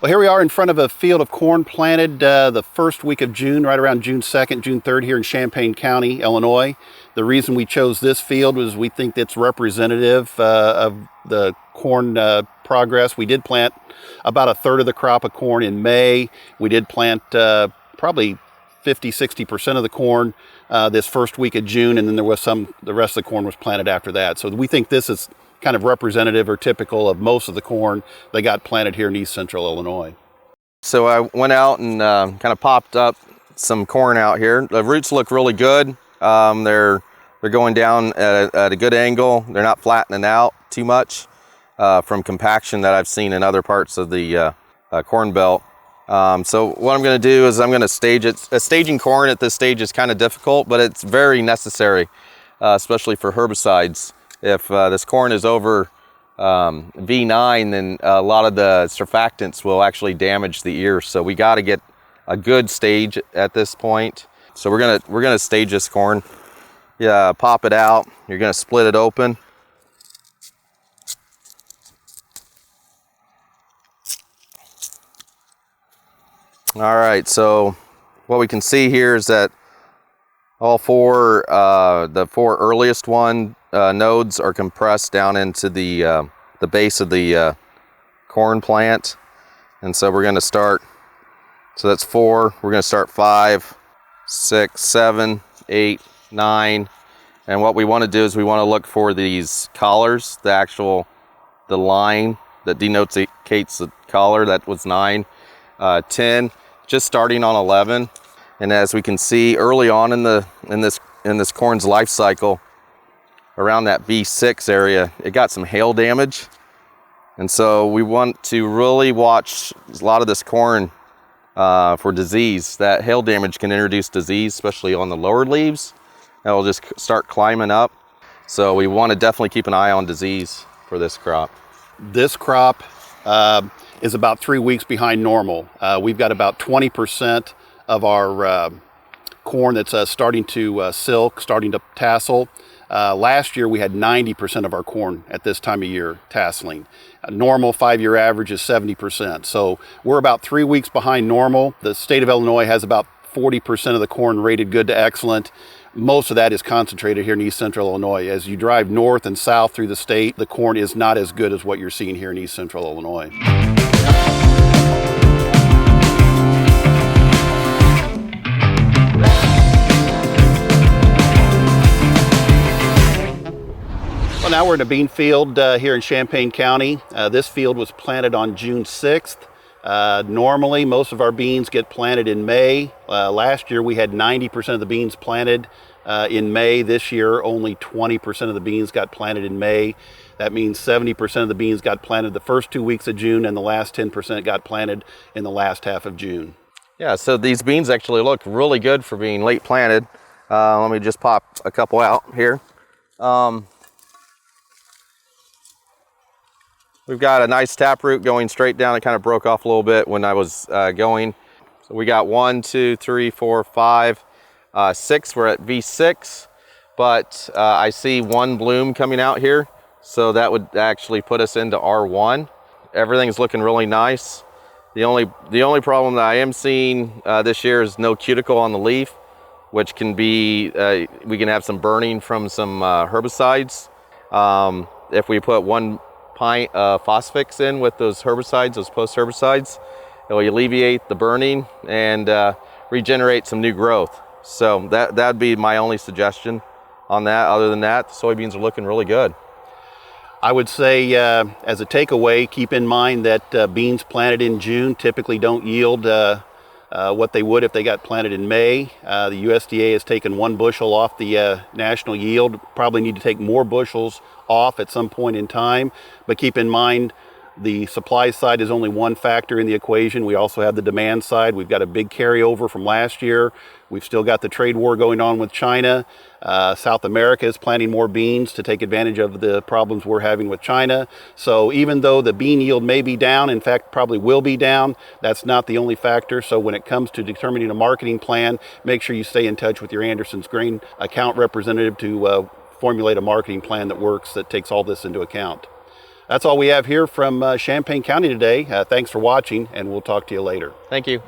Well, here we are in front of a field of corn planted the first week of June, right around June 2nd, June 3rd here in Champaign County, Illinois. The reason we chose this field was we think it's representative of the corn progress. We did plant about a third of the crop of corn in May. We did plant probably 50-60% of the corn this first week of June, and then there was the rest of the corn was planted after that. So we think this is kind of representative or typical of most of the corn that got planted here in East Central Illinois. So I went out and kind of popped up some corn out here. The roots look really good. They're going down at a good angle. They're not flattening out too much from compaction that I've seen in other parts of the corn belt. So what I'm going to do is I'm going to stage it. Staging corn at this stage is kind of difficult, but it's very necessary, especially for herbicides. If this corn is over V9, then a lot of the surfactants will actually damage the ear. So we got to get a good stage at this point. So we're gonna stage this corn. Yeah, pop it out. You're gonna split it open. All right. So what we can see here is that all four, the four earliest nodes are compressed down into the base of the corn plant. And so we're going to start, so that's 4, we're going to start 5, 6, 7, 8, 9. And what we want to do is we want to look for these collars, the line that denotes the collar. That was 9, 10, just starting on 11. And as we can see early on in this corn's life cycle, around that V6 area, it got some hail damage. And so we want to really watch a lot of this corn for disease. That hail damage can introduce disease, especially on the lower leaves. That will just start climbing up. So we want to definitely keep an eye on disease for this crop. This crop is about 3 weeks behind normal. We've got about 20% of our corn that's starting to silk, starting to tassel. Last year we had 90% of our corn at this time of year tasseling. A normal 5-year average is 70%. So we're about 3 weeks behind normal. The state of Illinois has about 40% of the corn rated good to excellent. Most of that is concentrated here in East Central Illinois. As you drive north and south through the state, the corn is not as good as what you're seeing here in East Central Illinois. Well, now we're in a bean field here in Champaign County. This field was planted on June 6th. Normally, most of our beans get planted in May. Last year, we had 90% of the beans planted in May. This year, only 20% of the beans got planted in May. That means 70% of the beans got planted the first 2 weeks of June, and the last 10% got planted in the last half of June. Yeah, so these beans actually look really good for being late planted. Let me just pop a couple out here. We've got a nice taproot going straight down. It kind of broke off a little bit when I was going. So we got 1, 2, 3, 4, 5, 6. We're at V6, but I see 1 bloom coming out here. So that would actually put us into R1. Everything's looking really nice. The only problem that I am seeing this year is no cuticle on the leaf, which can be, we can have some burning from some herbicides. If we put 1 pint of Phosfix in with those herbicides, those post herbicides, it will alleviate the burning and regenerate some new growth. So that'd be my only suggestion on that. Other than that, the soybeans are looking really good. I would say as a takeaway, keep in mind that beans planted in June typically don't yield what they would if they got planted in May. The USDA has taken 1 bushel off the national yield. Probably need to take more bushels off at some point in time, but keep in mind the supply side is only one factor in the equation. We also have the demand side. We've got a big carryover from last year. We've still got the trade war going on with China. South America is planting more beans to take advantage of the problems we're having with China. So even though the bean yield may be down, in fact probably will be down, that's not the only factor. So when it comes to determining a marketing plan, make sure you stay in touch with your Anderson's Grain account representative to formulate a marketing plan that works, that takes all this into account. That's all we have here from Champaign County today. Thanks for watching, and we'll talk to you later. Thank you.